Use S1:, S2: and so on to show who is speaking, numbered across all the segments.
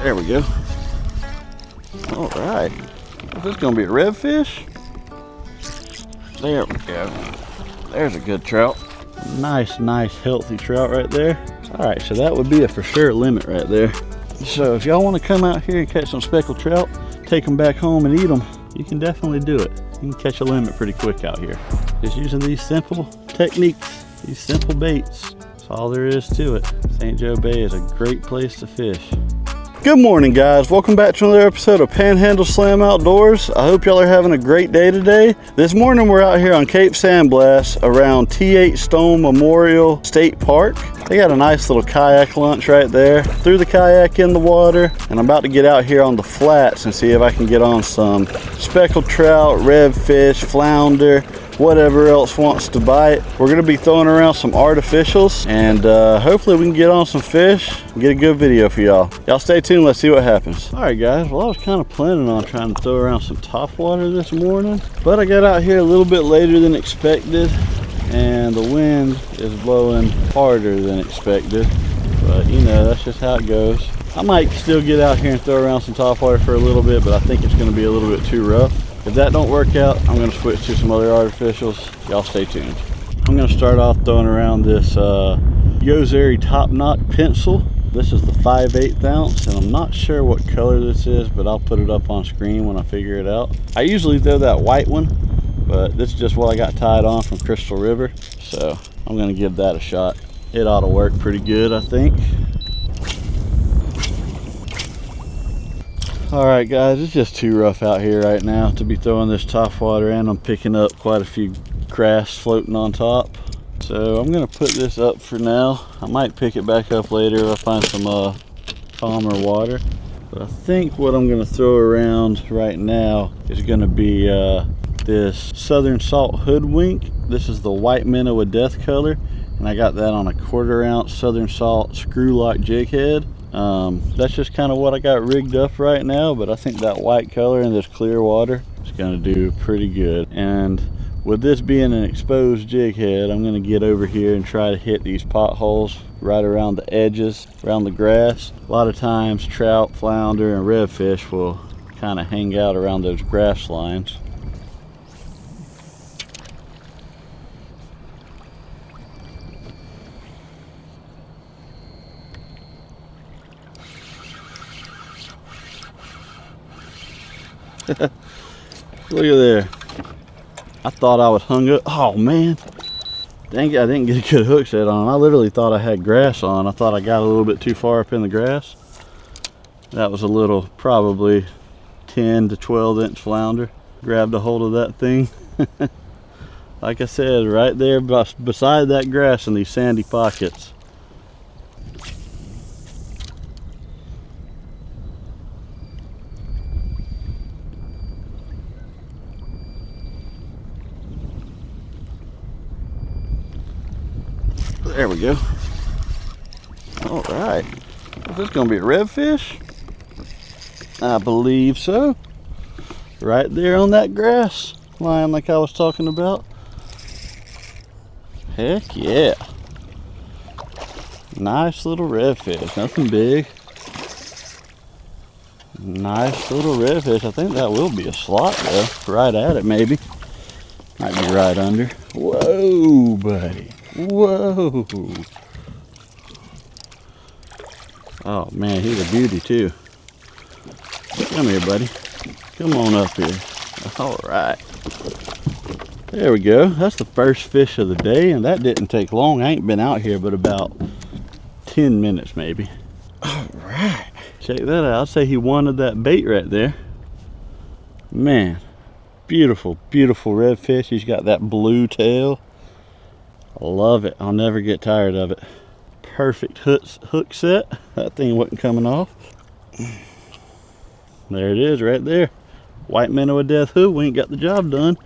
S1: There we go. All right. Is this gonna be a redfish? There we go. There's a good trout. Nice, healthy trout right there. All right, so that would be a for sure limit right there. So if y'all want to come out here and catch some speckled trout, take them back home and eat them, you can definitely do it. You can catch a limit pretty quick out here. Just using these simple techniques, these simple baits. That's all there is to it. St. Joe Bay is a great place to fish. Good morning, guys. Welcome back to another episode of Panhandle Slam Outdoors. I hope y'all are having a great day today. This morning we're out here on Cape San Blas around T8 Stone Memorial State Park. They got a nice little kayak launch right there. Threw the kayak in the water, and I'm about to get out here on the flats and see if I can get on some speckled trout, redfish, flounder, whatever else wants to bite. We're gonna be throwing around some artificials, and hopefully we can get on some fish and get a good video for y'all. Y'all stay tuned, let's see what happens. All right, guys, well, I was kind of planning on trying to throw around some topwater this morning, but I got out here a little bit later than expected, and the wind is blowing harder than expected. But you know, that's just how it goes. I might still get out here and throw around some topwater for a little bit, but I think it's gonna be a little bit too rough. If that don't work out, I'm gonna switch to some other artificials. Y'all stay tuned. I'm gonna start off throwing around this Yozeri Top Knot pencil. This is the 5/8 ounce, and I'm not sure what color this is, but I'll put it up on screen when I figure it out. I usually throw that white one, but this is just what I got tied on from Crystal River, so I'm gonna give that a shot. It ought to work pretty good, I think. All right, guys, it's just too rough out here right now to be throwing this topwater, and I'm picking up quite a few grass floating on top. So I'm gonna put this up for now. I might pick it back up later if I find some calmer water. But I think what I'm gonna throw around right now is gonna be this Southern Salt Hoodwink. This is the white minnow with death color, and I got that on a 1/4 ounce Southern Salt screw lock jig head. That's just kind of what I got rigged up right now, but I think that white color in this clear water is going to do pretty good. And with this being an exposed jig head, I'm going to get over here and try to hit these potholes right around the edges, around the grass. A lot of times trout, flounder, and redfish will kind of hang out around those grass lines. Look at there. I thought I was hung up. Oh man, dang it, I didn't get a good hook set on. I literally thought I had grass on. I thought I got a little bit too far up in the grass. That was a little, probably 10 to 12 inch flounder. Grabbed a hold of that thing. Like I said, right there beside that grass in these sandy pockets. There we go. All right. Is this gonna be a redfish? I believe so. Right there on that grass line like I was talking about. Heck yeah. Nice little redfish, nothing big. Nice little redfish. I think that will be a slot though. Right at it maybe. Might be right under. Whoa, buddy. Whoa. Oh man, he's a beauty too. Come here, buddy. Come on up here. All right. There we go. That's the first fish of the day, and that didn't take long. I ain't been out here but about 10 minutes maybe. All right. Check that out. I'd say he wanted that bait right there. Man, beautiful, beautiful redfish. He's got that blue tail. I love it. I'll never get tired of it. Perfect hook set. That thing wasn't coming off. There it is right there. White minnow with death hoodwink got the job done.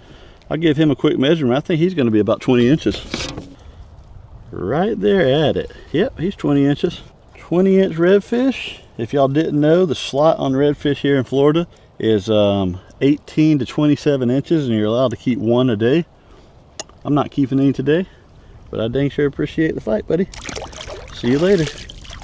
S1: I'll give him a quick measurement. I think he's going to be about 20 inches. Right there at it. Yep, he's 20 inches. 20 inch redfish. If y'all didn't know, the slot on redfish here in Florida is 18 to 27 inches, and you're allowed to keep one a day. I'm not keeping any today, but I dang sure appreciate the fight, buddy. See you later.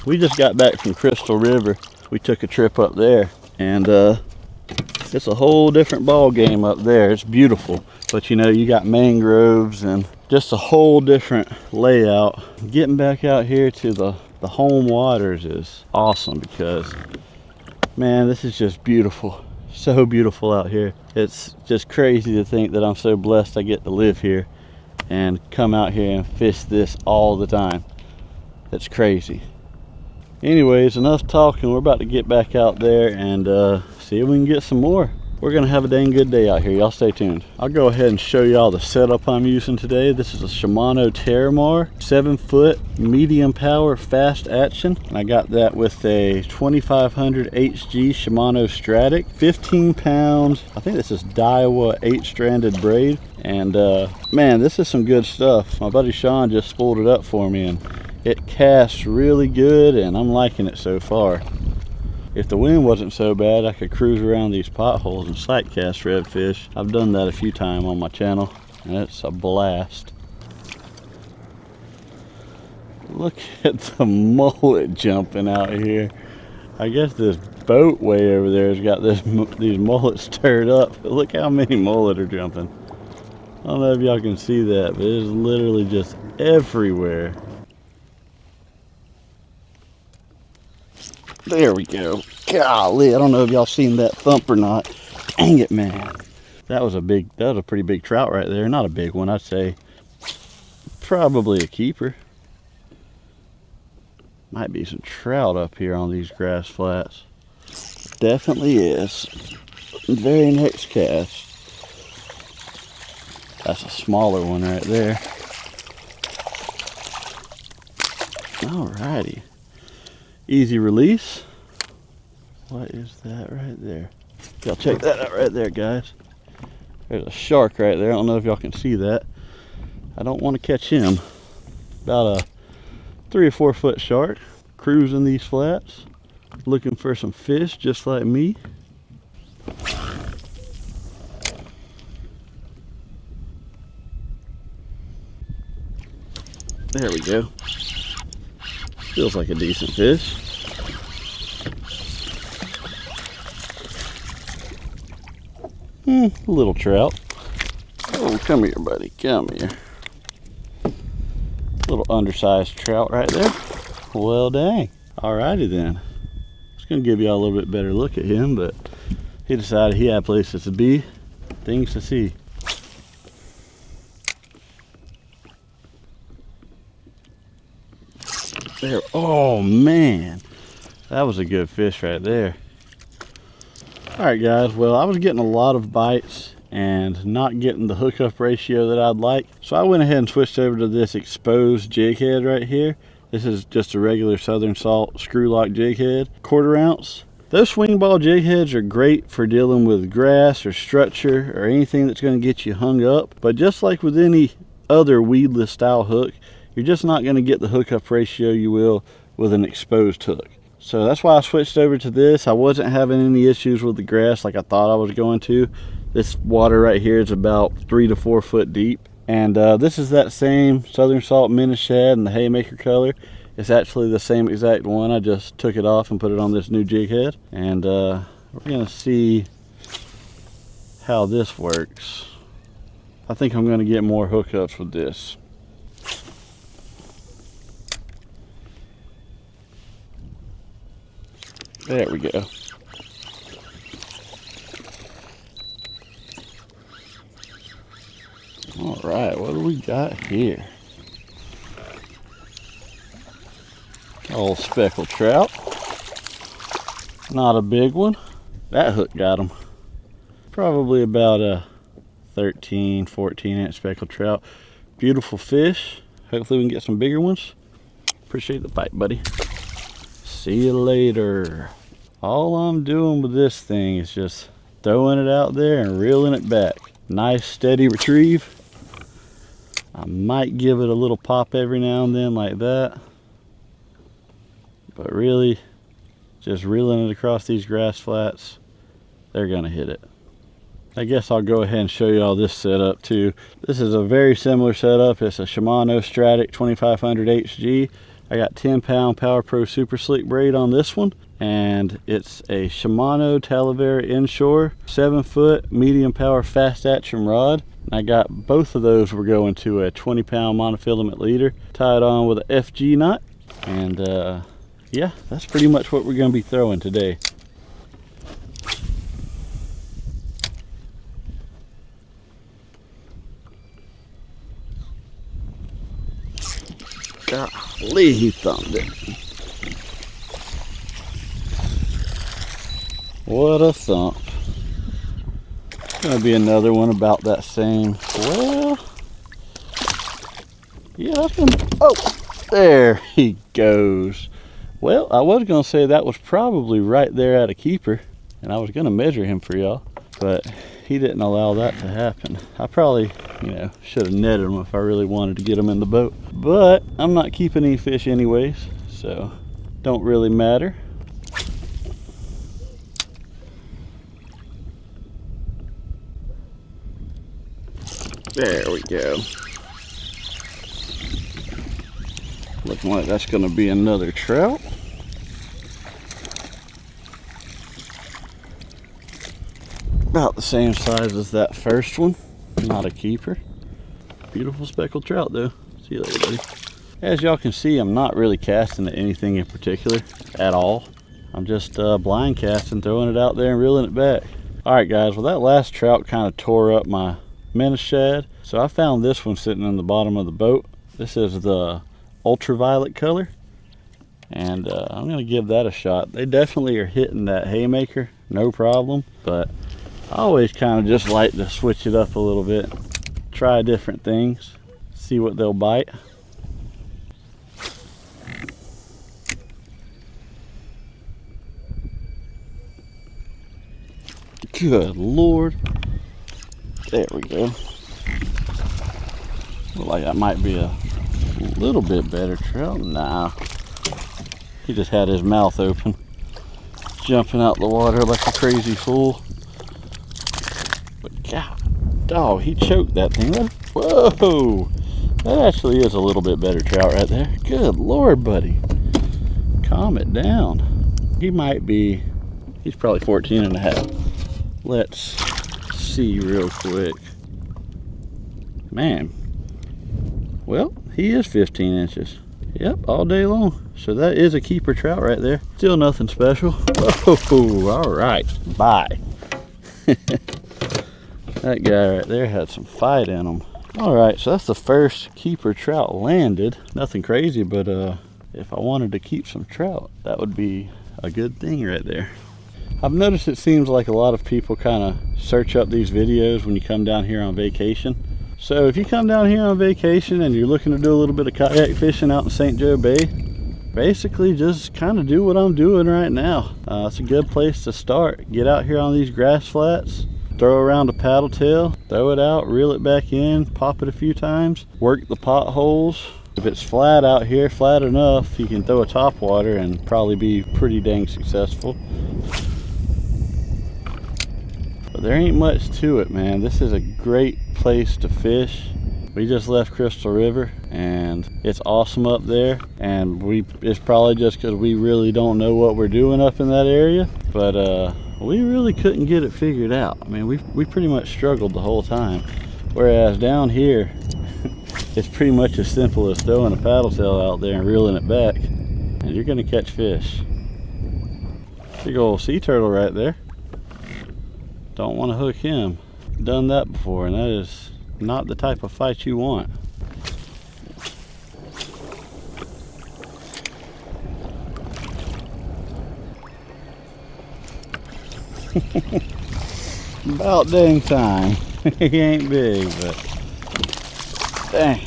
S1: We just got back from Crystal River. we took a trip up there, and it's a whole different ball game up there. It's beautiful, but you know, you got mangroves and just a whole different layout. Getting back out here to the home waters is awesome because, man, this is just beautiful. So beautiful out here. It's just crazy to think that I'm so blessed I get to live here and come out here and fish this all the time. It's crazy. Anyways, enough talking. We're about to get back out there and see if we can get some more. We're gonna have a dang good day out here. Y'all stay tuned. I'll go ahead and show y'all the setup I'm using today. This is a Shimano Terramar, 7-foot, medium power, fast action. And I got that with a 2500 HG Shimano Stratic, 15 pounds. I think this is Daiwa 8-stranded braid. And man, this is some good stuff. My buddy Sean just spooled it up for me, and it casts really good, and I'm liking it so far. If the wind wasn't so bad, I could cruise around these potholes and sight cast redfish. I've done that a few times on my channel, and it's a blast. Look at the mullet jumping out here. I guess this boat way over there has got these mullets stirred up. But look how many mullet are jumping. I don't know if y'all can see that, but it's literally just everywhere. There we go. Golly, I don't know if y'all seen that thump or not. Dang it, man. That was a pretty big trout right there. Not a big one, I'd say. Probably a keeper. Might be some trout up here on these grass flats. Definitely is. Very next cast. That's a smaller one right there. Alrighty. Easy release. What is that right there? Y'all check that out right there, guys. There's a shark right there. I don't know if y'all can see that. I don't want to catch him. About a 3 or 4 foot shark cruising these flats, looking for some fish just like me. There we go. Feels like a decent fish. A little trout. Oh, come here, buddy. Come here. Little undersized trout right there. Well, dang. Alrighty then. I was going to give you all a little bit better look at him, but he decided he had places to be, things to see. There. Oh man, that was a good fish right there. All right, guys, well, I was getting a lot of bites and not getting the hookup ratio that I'd like, so I went ahead and switched over to this exposed jig head right here. This is just a regular Southern Salt screw lock jig head, 1/4 ounce. Those swing ball jig heads are great for dealing with grass or structure or anything that's going to get you hung up, but just like with any other weedless style hook, you're just not going to get the hookup ratio you will with an exposed hook. So that's why I switched over to this. I wasn't having any issues with the grass like I thought I was going to. This water right here is about 3 to 4 foot deep. And this is that same Southern Salt Minnow Shad in the Haymaker color. It's actually the same exact one. I just took it off and put it on this new jig head. And we're going to see how this works. I think I'm going to get more hookups with this. There we go. All right, what do we got here? Old speckled trout. Not a big one. That hook got him. Probably about a 13, 14 inch speckled trout. Beautiful fish. Hopefully we can get some bigger ones. Appreciate the fight, buddy. See you later. All I'm doing with this thing is just throwing it out there and reeling it back. Nice steady retrieve. I might give it a little pop every now and then like that, but really just reeling it across these grass flats, they're gonna hit it. I guess I'll go ahead and show you all this setup too. This is a very similar setup. It's a Shimano Stratic 2500 HG. I got 10-pound Power Pro Super Slick braid on this one, and it's a Shimano Talavera Inshore 7-foot medium power fast action rod. I got both of those. We're going to a 20-pound monofilament leader tied on with a FG knot, and yeah, that's pretty much what we're going to be throwing today. Golly, he thumbed it. What a thump. Gonna be another one about that same. Well, yeah, that's gonna, oh, there he goes. Well, I was gonna say that was probably right there at a keeper, and I was gonna measure him for y'all, but he didn't allow that to happen. I probably, should have netted him if I really wanted to get him in the boat, but I'm not keeping any fish anyways, so don't really matter. There we go. Looking like that's going to be another trout. About the same size as that first one. Not a keeper. Beautiful speckled trout though. See you later, buddy. As y'all can see, I'm not really casting at anything in particular at all. I'm just blind casting, throwing it out there and reeling it back. Alright guys, well that last trout kind of tore up my menace shad, so I found this one sitting in the bottom of the boat. This is the ultraviolet color, and I'm gonna give that a shot. They definitely are hitting that haymaker, no problem, but I always kind of just like to switch it up a little bit, try different things, see what they'll bite. Good Lord. There we go. Look like that might be a little bit better trout. Nah. He just had his mouth open, jumping out the water like a crazy fool. But God, dog, he choked that thing. Whoa! That actually is a little bit better trout right there. Good Lord, buddy. Calm it down. He might be, he's probably 14 and a half. Let's see real quick. Man, well, he is 15 inches. Yep, all day long. So that is a keeper trout right there. Still nothing special. Whoa, all right, bye. That guy right there had some fight in him. All right, so that's the first keeper trout landed. Nothing crazy, but if I wanted to keep some trout, that would be a good thing right there. I've noticed it seems like a lot of people kind of search up these videos when you come down here on vacation. So if you come down here on vacation and you're looking to do a little bit of kayak fishing out in St. Joe Bay, basically just kind of do what I'm doing right now. It's a good place to start. Get out here on these grass flats, throw around a paddle tail, throw it out, reel it back in, pop it a few times, work the potholes. If it's flat out here, flat enough, you can throw a topwater and probably be pretty dang successful. But there ain't much to it, man. This is a great place to fish. We just left Crystal River and it's awesome up there, and it's probably just because we really don't know what we're doing up in that area, but we really couldn't get it figured out. I mean, we pretty much struggled the whole time, whereas down here it's pretty much as simple as throwing a paddle tail out there and reeling it back, and you're gonna catch fish. Big old sea turtle right there. Don't want to hook him. Done that before, and that is not the type of fight you want. About dang time. He ain't big, but dang,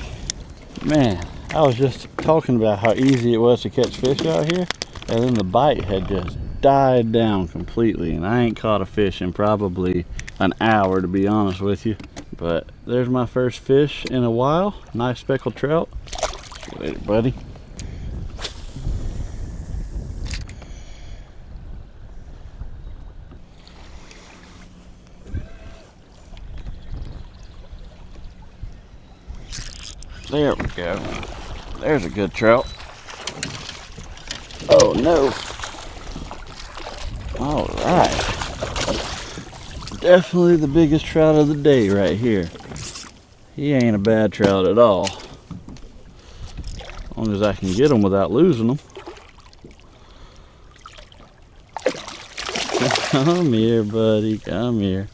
S1: man, I was just talking about how easy it was to catch fish out here, and then the bite had just died down completely, and I ain't caught a fish in probably an hour, to be honest with you. But there's my first fish in a while. Nice speckled trout. See you later, buddy. There we go. There's a good trout. Oh no. All right. Definitely the biggest trout of the day right here. He ain't a bad trout at all. As long as I can get him without losing them. Come here, buddy. Come here.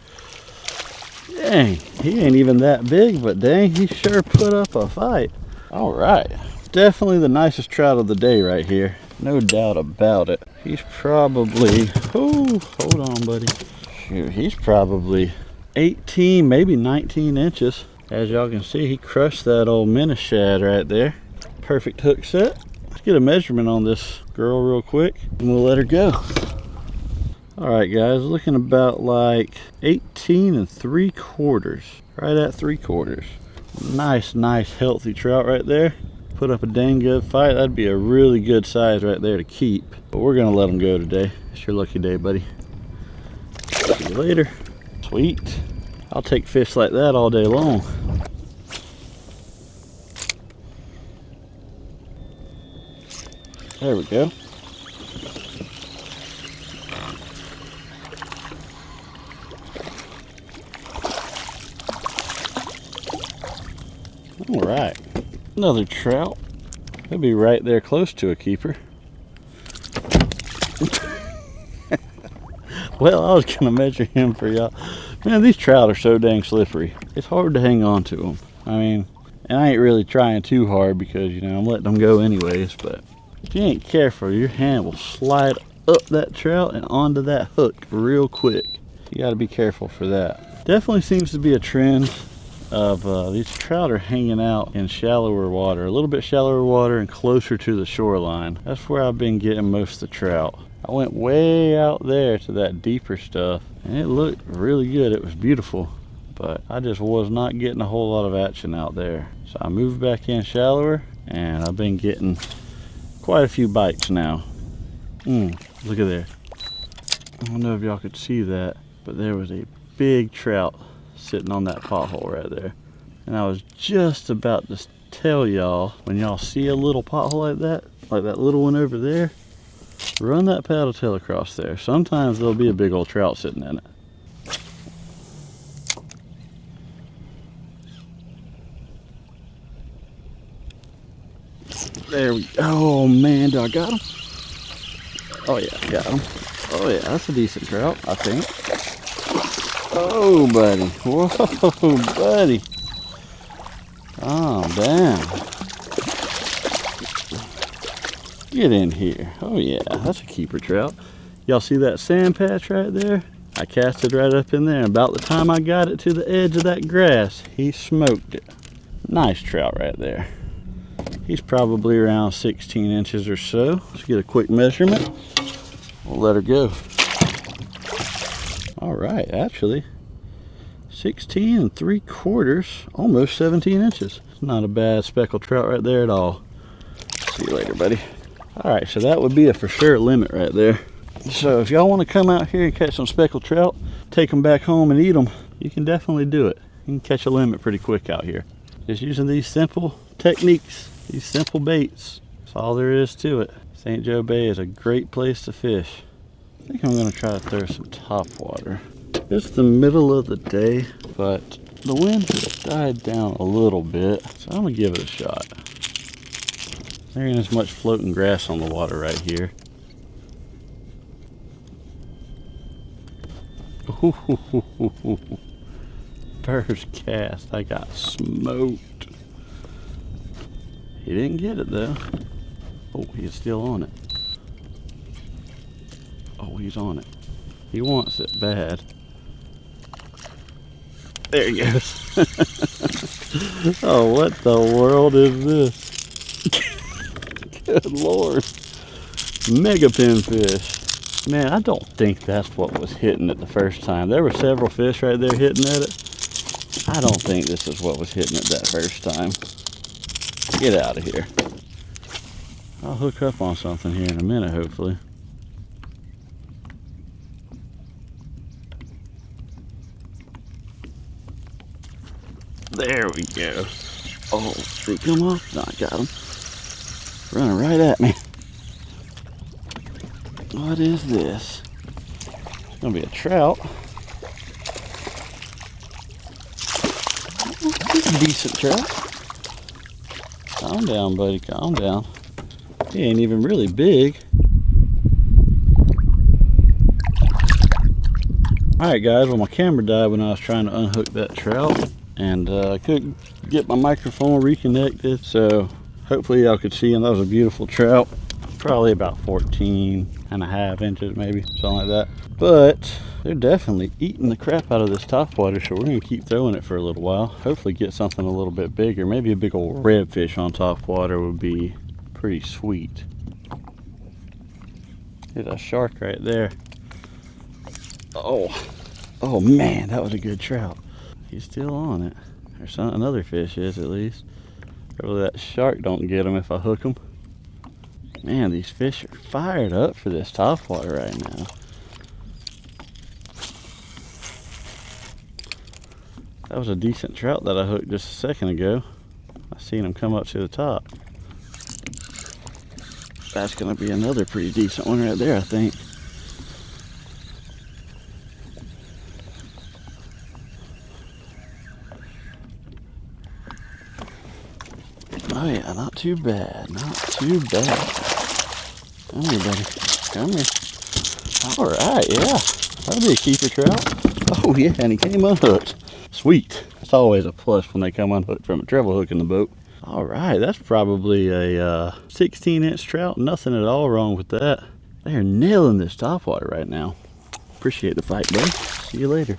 S1: Dang, he ain't even that big, but dang, he sure put up a fight. All right. Definitely the nicest trout of the day right here. No doubt about it. He's probably, oh, hold on, buddy. Shoot, he's probably 18, maybe 19 inches. As y'all can see, he crushed that old minnow shad right there. Perfect hook set. Let's get a measurement on this girl real quick and we'll let her go. All right, guys, looking about like 18 3/4, right at 3/4. Nice, healthy trout right there. Put up a dang good fight. That'd be a really good size right there to keep. But we're gonna let him go today. It's your lucky day, buddy. See you later. Sweet. I'll take fish like that all day long. There we go. All right, another trout. He'll be right there close to a keeper. Well, I was gonna measure him for y'all. Man, these trout are so dang slippery. It's hard to hang on to them. I mean, and I ain't really trying too hard because, you know, I'm letting them go anyways, but if you ain't careful, your hand will slide up that trout and onto that hook real quick. You gotta be careful for that. Definitely seems to be a trend of these trout are hanging out in shallower water, a little bit shallower water and closer to the shoreline. That's where I've been getting most of the trout. I went way out there to that deeper stuff and it looked really good. It was beautiful, but I just was not getting a whole lot of action out there. So I moved back in shallower and I've been getting quite a few bites now. Look at there. I don't know if y'all could see that, but there was a big trout sitting on that pothole right there. And I was just about to tell y'all, when y'all see a little pothole like that little one over there, run that paddle tail across there. Sometimes there'll be a big old trout sitting in it. There we go. Oh man, do I got him? Oh yeah, I got him. Oh yeah, that's a decent trout, I think. Oh, buddy. Whoa, buddy. Calm down. Get in here. Oh, yeah, that's a keeper trout. Y'all see that sand patch right there? I cast it right up in there. About the time I got it to the edge of that grass, he smoked it. Nice trout right there. He's probably around 16 inches or so. Let's get a quick measurement. We'll let her go. All right, actually 16 3/4, almost 17 inches. It's not a bad speckled trout right there at all. See you later, buddy. All right, so that would be a for sure limit right there. So if y'all want to come out here and catch some speckled trout, take them back home and eat them, you can definitely do it. You can catch a limit pretty quick out here. Just using these simple techniques, these simple baits. That's all there is to it. St. Joe Bay is a great place to fish. I think I'm gonna try to throw some topwater. It's the middle of the day, but the wind has died down a little bit, so I'm gonna give it a shot. There ain't as much floating grass on the water right here. Ooh, first cast, I got smoked. He didn't get it though. Oh, he's still on it. Oh, he's on it. He wants it bad. There he goes. Oh, what the world is this? Good Lord. Mega pinfish. Man, I don't think that's what was hitting it the first time. There were several fish right there hitting at it. I don't think this is what was hitting it that first time. Get out of here. I'll hook up on something here in a minute, hopefully. There we go. Oh, did he come off? No, I got him. Running right at me. What is this? It's gonna be a trout. Decent trout. Calm down, buddy, calm down. He ain't even really big. Alright guys, well my camera died when I was trying to unhook that trout, and I couldn't get my microphone reconnected, so hopefully y'all could see him. That was a beautiful trout. Probably about 14.5 inches maybe, something like that. But they're definitely eating the crap out of this topwater, so we're going to keep throwing it for a little while. Hopefully get something a little bit bigger. Maybe a big old redfish on topwater would be pretty sweet. There's a shark right there. Oh man, that was a good trout. He's still on it. There's another fish is at least. Hopefully that shark don't get him if I hook him. Man, these fish are fired up for this topwater right now. That was a decent trout that I hooked just a second ago. I seen him come up to the top. That's gonna be another pretty decent one right there, I think. Oh yeah, not too bad, not too bad. Come here, buddy, come here. All right, yeah, that'll be a keeper trout. Oh yeah, and he came unhooked. Sweet. It's always a plus when they come unhooked from a treble hook in the boat. All right, that's probably a 16-inch trout. Nothing at all wrong with that. They're nailing this topwater right now. Appreciate the fight, buddy. See you later.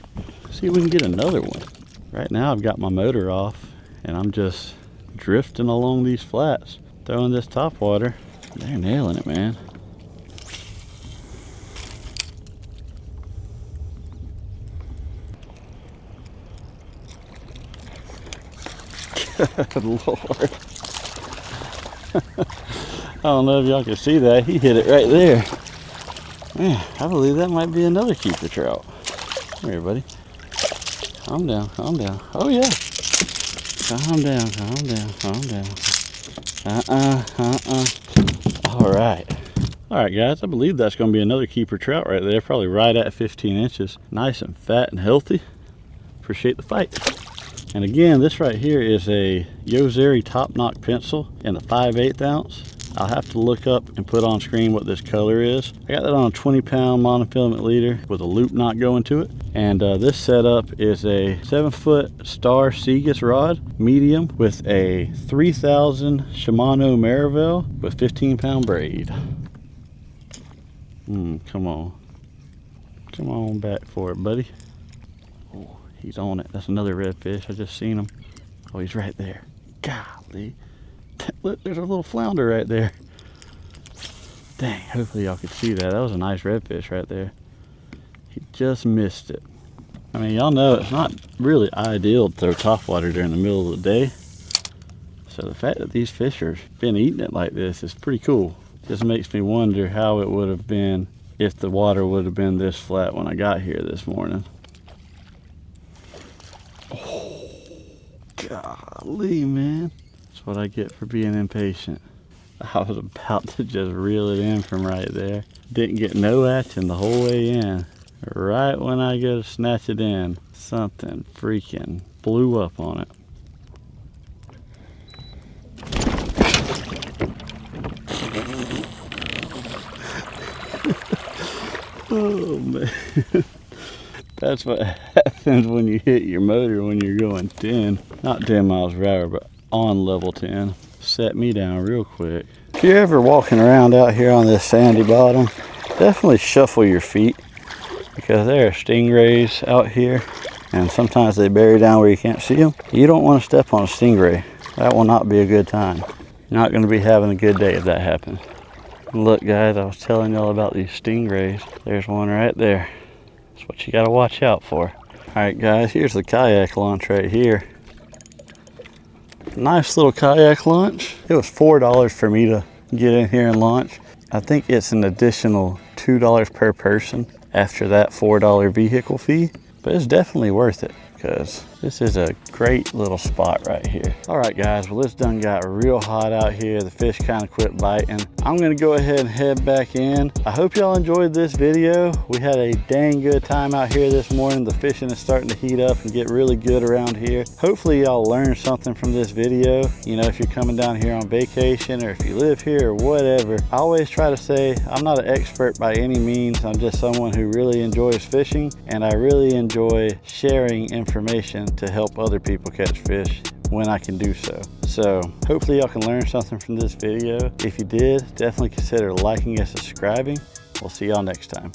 S1: See if we can get another one. Right now I've got my motor off and I'm just drifting along these flats, throwing this topwater. They're nailing it, man. Good Lord. I don't know if y'all can see that. He hit it right there. Man, I believe that might be another keeper trout. Come here, buddy. Calm down, calm down. Oh yeah. Calm down, calm down, calm down. Alright. Alright guys, I believe that's going to be another keeper trout right there. Probably right at 15 inches. Nice and fat and healthy. Appreciate the fight. And again, this right here is a Yozeri top knock pencil in the 5/8 ounce. I'll have to look up and put on screen what this color is. I got that on a 20-pound monofilament leader with a loop knot going to it. And this setup is a 7-foot Star Seagus rod, medium, with a 3000 Shimano Marivelle with 15-pound braid. Come on. Come on back for it, buddy. Oh, he's on it. That's another redfish. I just seen him. Oh, he's right there. Golly. Look, there's a little flounder right there. Dang, hopefully y'all could see that. That was a nice redfish right there. He just missed it. I mean, y'all know it's not really ideal to throw topwater during the middle of the day. So the fact that these fish have been eating it like this is pretty cool. Just makes me wonder how it would have been if the water would have been this flat when I got here this morning. Oh, golly, man. That's what I get for being impatient. I was about to just reel it in from right there. Didn't get no action the whole way in. Right when I go to snatch it in, something freaking blew up on it. Oh man. That's what happens when you hit your motor when you're going 10. Not 10 miles per hour, but on level 10. Set me down real quick. If you're ever walking around out here on this sandy bottom, definitely shuffle your feet, because there are stingrays out here and sometimes they bury down where you can't see them. You don't want to step on a stingray. That will not be a good time. You're not going to be having a good day if that happens. Look guys, I was telling y'all about these stingrays. There's one right there. That's what you got to watch out for. Alright guys, here's the kayak launch right here. Nice little kayak launch. It was $4 for me to get in here and launch. I think it's an additional $2 per person after that $4 vehicle fee, but it's definitely worth it because this is a great little spot right here. All right, guys, well, this done got real hot out here. The fish kind of quit biting. I'm gonna go ahead and head back in. I hope y'all enjoyed this video. We had a dang good time out here this morning. The fishing is starting to heat up and get really good around here. Hopefully y'all learned something from this video. You know, if you're coming down here on vacation or if you live here or whatever, I always try to say I'm not an expert by any means. I'm just someone who really enjoys fishing, and I really enjoy sharing information to help other people catch fish when I can do so. So hopefully y'all can learn something from this video. If you did, definitely consider liking and subscribing. We'll see y'all next time.